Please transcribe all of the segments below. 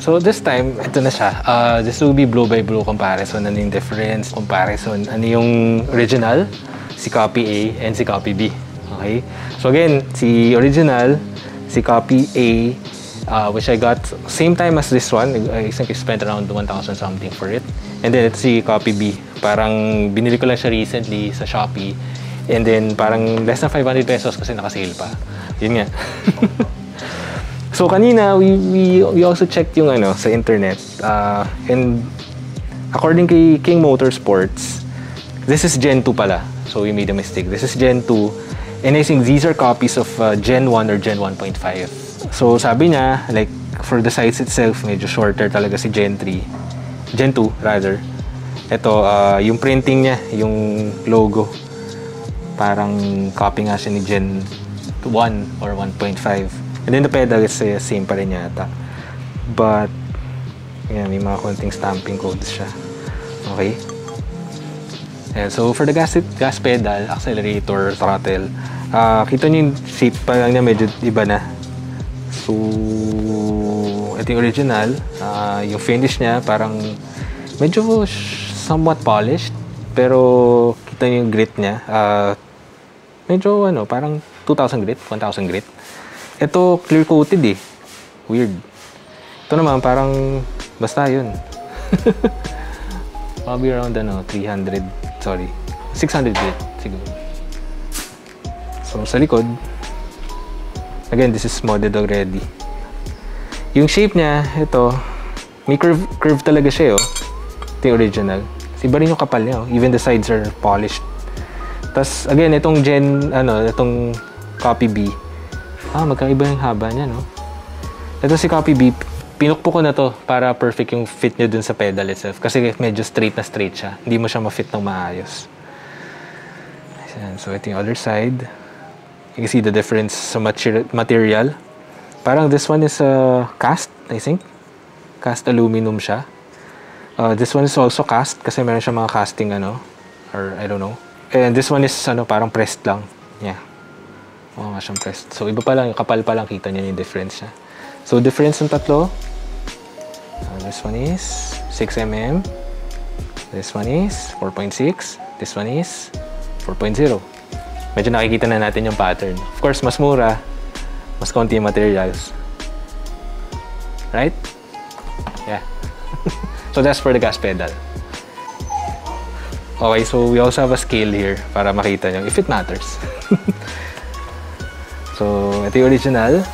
So this time, ito na siya. This will be blue by blue comparison. Ano yung difference? Comparison. Ano yung original? Si copy A and si copy B. Okay? So again, si original, si copy A, which I got same time as this one. I think I spent around 1,000 something for it. And then it's si copy B. Parang binili ko lang siya recently sa Shopee. And then parang less than 500 pesos kasi naka-sale pa. Yun nga. So kanina we also checked yung ano sa internet. And according kay King Motorsports, this is Gen 2 pala. So we made a mistake. This is Gen 2. And I think these are copies of Gen 1 or Gen 1.5. So sabi niya, like for the size itself, medyo shorter talaga si Gen 3. Gen 2 rather. Ito, yung printing niya, yung logo, parang copy nga siya ni Gen 1 or 1.5. And then the pedal is same pa rin yata. But, yan, may mga konting stamping codes siya. Okay? And so, for the gas pedal, accelerator, throttle, kita nyo yung shape pa lang niya, medyo iba na. So, ito yung original. Yung finish niya, parang medyo somewhat polished. Pero, kita nyo yung grit niya. Medyo, parang 2,000 grit, 1,000 grit. Ito, clear coated eh. Weird. Ito naman, parang, basta yun. Probably around, 300, sorry, 600 grit, siguro. So, sa likod, again, this is modded already. Yung shape niya, ito, may curve talaga siya, oh. Ito yung original. Iba rin yung kapal niya, oh. Even the sides are polished. Tapos, again, itong itong copy B. Magkaiba yung haba niya, no? Ito si copy B, pinukpo ko na to para perfect yung fit niya dun sa pedal itself. Kasi medyo straight na straight siya. Hindi mo siya ma-fit ng maayos. So, ito yung other side. You can see the difference sa material. Parang this one is cast, I think. Cast aluminum siya. This one is also cast kasi meron siya mga casting, or I don't know. And this one is, parang pressed lang. Yeah. Oo nga siyang pressed. So, iba pa lang, yung kapal pa lang, kita niyo yung difference niya. So, difference ng tatlo. This one is 6mm. This one is 4.6. This one is 4.0. Medyo nakikita na natin yung pattern. Of course, mas mura, mas konti yung materials. Right? Yeah. So, that's for the gas pedal. Okay, so we also have a scale here para makita nyo if it matters. So, ito yung original.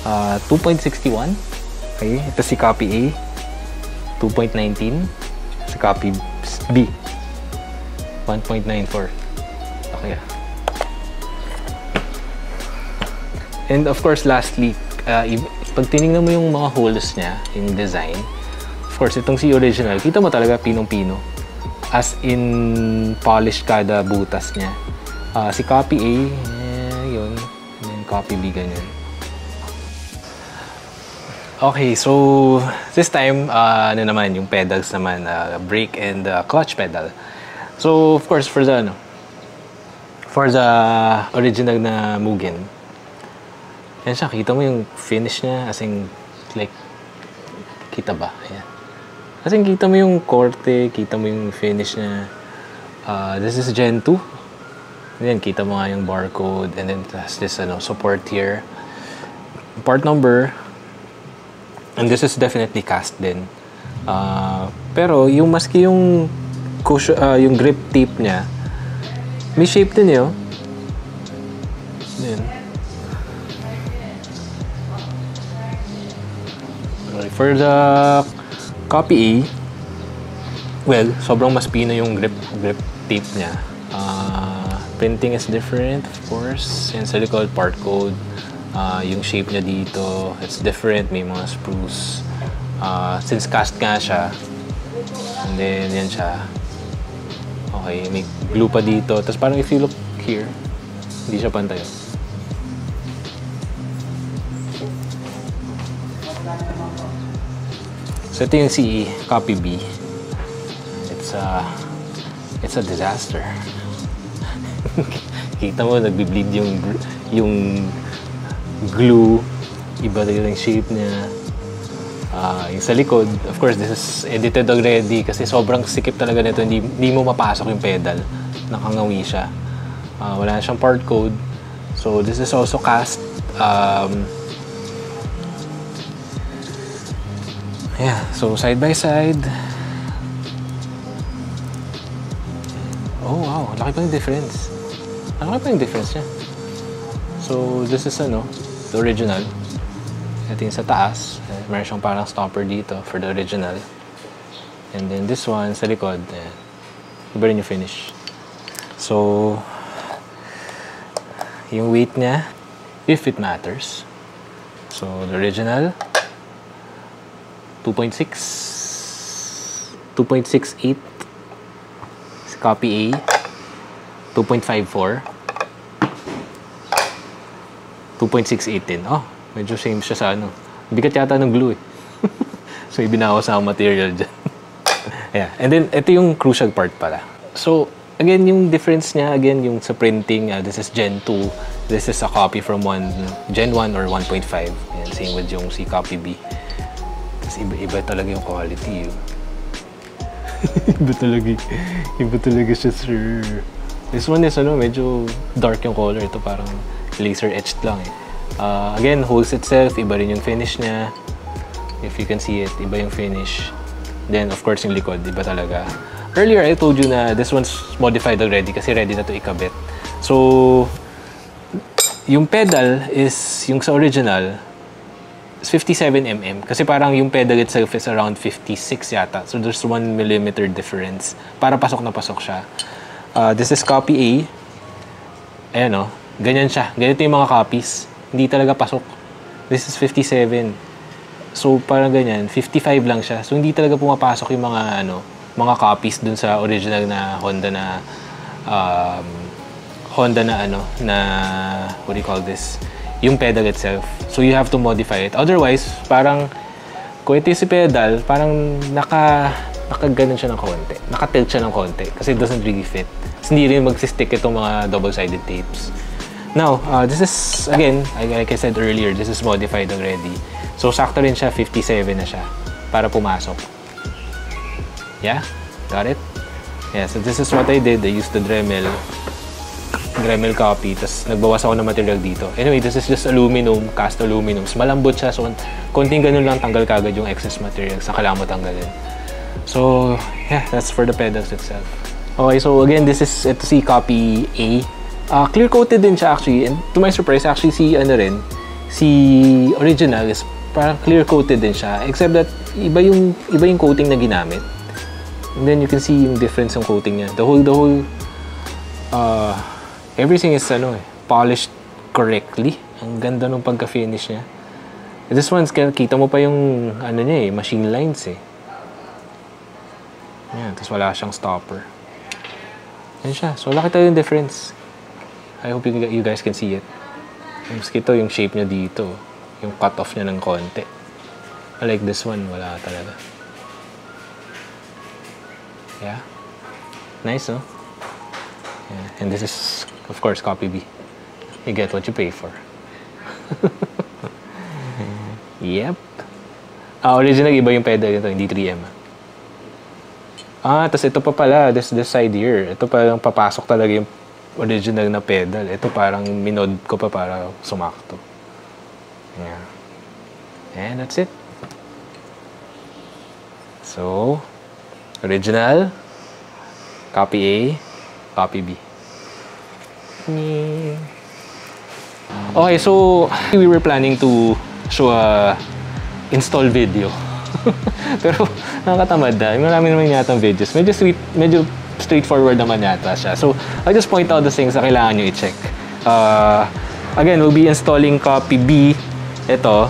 2.61. Okay, ito si copy A. 2.19. Si copy B. 1.94. Okay. And of course, lastly, pag tinignan mo yung mga holes niya, yung design, of course, itong si original, kita mo talaga pinong-pino. As in, polished kada butas niya. Si copy A, yun. And then copy B, ganyan. Okay, so this time, naman, yung pedals naman, brake and clutch pedal. So, of course, for the original na Mugen, yan siya, kita mo yung finish niya, as in, like, kita ba? Ayan. As in, kita mo yung korte, kita mo yung finish niya. This is Gen 2. Then, kita mo nga yung barcode, and then, has this, support here. Part number, and this is definitely cast din. Pero, yung maski yung cushion, yung grip tape niya, may shape din yun. Then, for the copy A, well, sobrang mas pino yung grip tape niya. Printing is different, of course. Yan sa likod, part code. Yung shape niya dito, it's different. May mga spruce. Since cast nga siya, and then yan siya. Okay, may glue pa dito. Tapos parang if you look here, hindi siya pantay. So ito yung CE, copy B. It's a disaster. Kita mo, nagbi-bleed yung glue. Iba rin yung shape niya. Yung sa likod, of course, this is edited already kasi sobrang sikip talaga nito. Hindi mo mapasok yung pedal. Nakangawi siya. Wala na siyang part code. So, this is also cast. Yeah, so side by side. Oh, wow. Laki pa yung difference. Laki pa yung difference niya. So, this is the original. Ito yung sa taas. Meron siyang parang stopper dito for the original. And then this one, sa likod, iba rin yung finish. So, yung weight niya, if it matters. So, the original, 2.68. Copy A, 2.54. 2.68 din. Oh, medyo same siya sa Bigat yata ng glue eh. So, ibinawas sa material dyan. Yeah. And then, ito yung crucial part pala. So, again, yung difference niya, again, yung sa printing, this is Gen 2. This is a copy from Gen 1 or 1.5. And same with yung si Copy B. Kasi iba talaga yung quality. Iba talaga siya, sir. This one is, medyo dark yung color. Ito parang laser etched lang eh. Again, holes itself, iba rin yung finish niya. If you can see it, iba yung finish. Then, of course, yung likod, iba talaga. Earlier, I told you na this one's modified already kasi ready na to ikabit. So, yung pedal is, yung sa original, is 57mm. Kasi parang yung pedal itself is around 56 yata. So, there's 1 millimeter difference. Para pasok na pasok siya. This is copy A. Ayan ganyan siya. Ganito yung mga copies. Hindi talaga pasok. This is 57. So, parang ganyan. 55 lang siya. So, hindi talaga pumapasok yung mga, mga copies dun sa original na Honda na, what do you call this? Yung pedal itself. So, you have to modify it. Otherwise, parang, kung ito yung si pedal, parang naka-ganon siya ng konti. Naka-tilt siya ng konti. Kasi it doesn't really fit. Kasi hindi rin magsistick itong mga double-sided tapes. Now, this is, again, like I said earlier, this is modified already. So, sakto rin siya, 57 na siya para pumasok. Yeah? Got it? Yeah, so this is what I did. I used the Dremel copy, tapos nagbawas ako ng material dito. Anyway, this is just aluminum, cast aluminum. Malambot siya, so konting ganun lang, tanggal kagad yung excess material sa kailangan mo tanggalin. So, yeah, that's for the pedals itself. Okay, so again, ito si Copy A. Clear-coated din siya actually, and to my surprise, actually si original is parang clear-coated din siya, except that iba yung coating na ginamit. And then you can see yung difference ng coating niya. The whole everything is polished correctly. Ang ganda ng pagka-finish niya. This one's kita mo pa yung niya machine lines eh. Yan, tapos wala siyang stopper. Yan siya. So laki tayo yung difference. I hope you guys can see it. Ito yung shape niya dito. Yung cut-off niya ng konti. Like this one, wala talaga. Yeah. Nice, no? Yeah. And this is, of course, Copy B. You get what you pay for. Yep. Original, iba yung pedal nito, hindi 3M. Tapos ito pa pala, this side here. Ito pa yung papasok talaga yung original na pedal. Ito parang minod ko pa para sumakto. Yeah. And that's it. So, original, Copy A, Copy B. Okay, so we were planning to show a install video. Pero nakakatamad na. Marami naman yata videos. Medyo straightforward naman yata siya. So, I'll just point out the things na kailangan nyo i-check. Again, we'll be installing Copy B. Ito,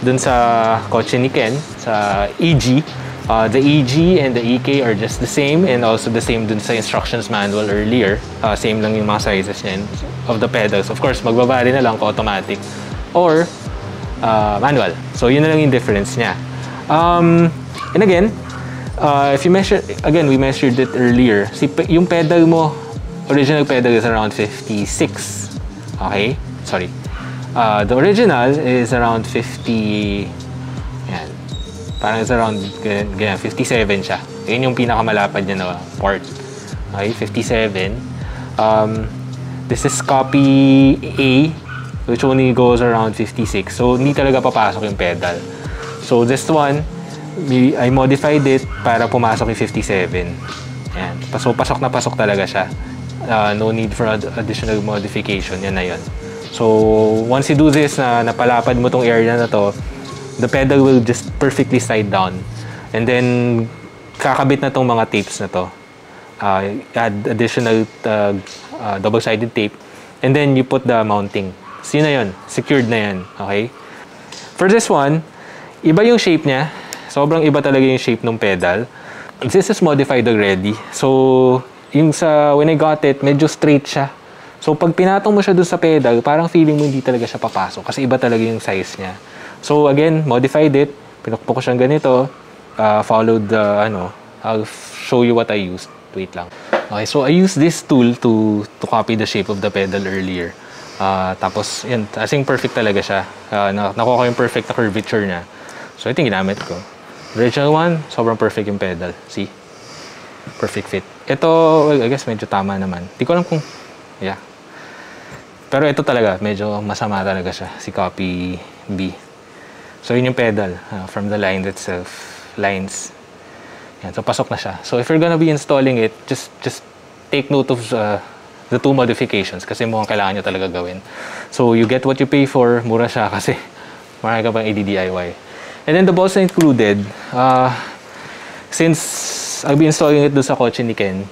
dun sa kotse ni Ken, sa EG. The EG and the EK are just the same, and also the same dun sa instructions manual earlier. Same lang yung mga sizes niyan of the pedals. Of course, magbabari na lang kung automatic or manual. So, yun na lang yung difference niya. And again, if you measure, again, we measured it earlier. Yung pedal mo, original pedal is around 56. Okay? Sorry. The original is around 50. Yan. Parang it's around, ganyan, 57 siya. Yun yung pinakamalapad niya na port. Okay, 57. This is copy A, which only goes around 56. So, hindi talaga papasok yung pedal. So, this one, I modified it para pumasok yung 57. Ayan. So, pasok na pasok talaga siya. No need for additional modification. Yan na yun. So, once you do this, napalapad mo tong area na to, the pedal will just perfectly slide down. And then, kakabit na tong mga tapes na to. Add additional double-sided tape. And then, you put the mounting. So, yun na yun. Secured na yan. Okay? For this one, iba yung shape niya. Sobrang iba talaga yung shape ng pedal. This is modified already. So, yung when I got it, medyo straight siya. So, pag pinatong mo siya dun sa pedal, parang feeling mo hindi talaga siya papasok. Kasi iba talaga yung size niya. So, again, modified it. Pinukpok ko siyang ganito. Followed I'll show you what I used. Wait lang. Okay, so I used this tool to copy the shape of the pedal earlier. Tapos, yun, asing perfect talaga siya. Nakuha ko yung perfect na curvature niya. So, ito yung ginamit ko. The original one, sobrang perfect yung pedal. See? Perfect fit. Ito, well, I guess medyo tama naman. Di ko alam kung, yeah. Pero ito talaga, medyo masama talaga siya. Si copy B. So, yun yung pedal from the line itself. Lines. Yan, so, pasok na siya. So, if you're gonna be installing it, just take note of the two modifications kasi mukhang kailangan nyo talaga gawin. So, you get what you pay for. Mura siya kasi marami ka pang i-DIY. And then, the bolts are included. Since I'll be installing it doon sa kotse ni Ken,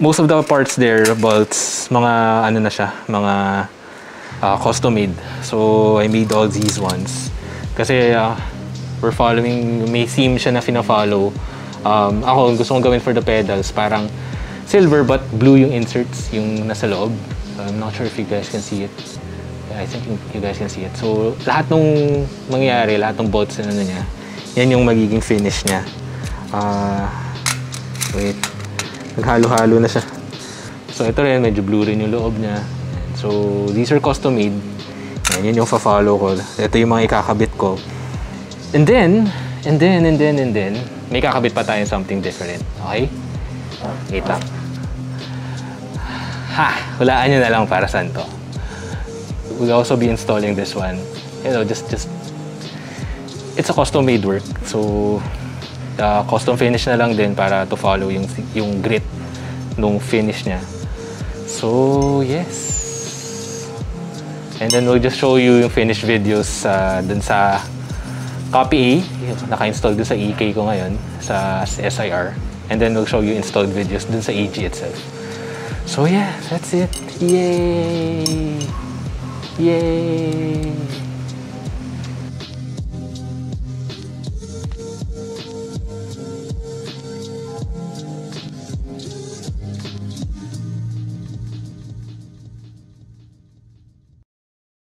most of the parts there, bolts, mga ano na siya, mga custom made. So, I made all these ones. Kasi we're following, may theme siya na fina-follow. Ako, gusto kong gawin for the pedals, parang silver but blue yung inserts, yung nasa loob. I'm not sure if you guys can see it. Yeah, I think you guys can see it. So, lahat nung mangyayari, lahat ng bolts na ano niya, yan yung magiging finish niya. Wait. Naghalo-halo na siya. So, ito rin, medyo blue rin yung loob niya. So, these are custom made. Yan yung fa-follow ko. Ito yung mga ikakabit ko. And then, may kakabit pa tayo something different. Okay? Wait lang. Hulaan nyo na lang para saan to. We'll also be installing this one. You know, just it's a custom made work. So, custom finish na lang din para to follow yung grit nung finish niya. So, yes. And then we'll just show you yung finished videos dun sa copy A. Naka-install dun sa EK ko ngayon sa SIR. And then we'll show you installed videos dun sa AG itself. So yeah, that's it. Yay! Yay!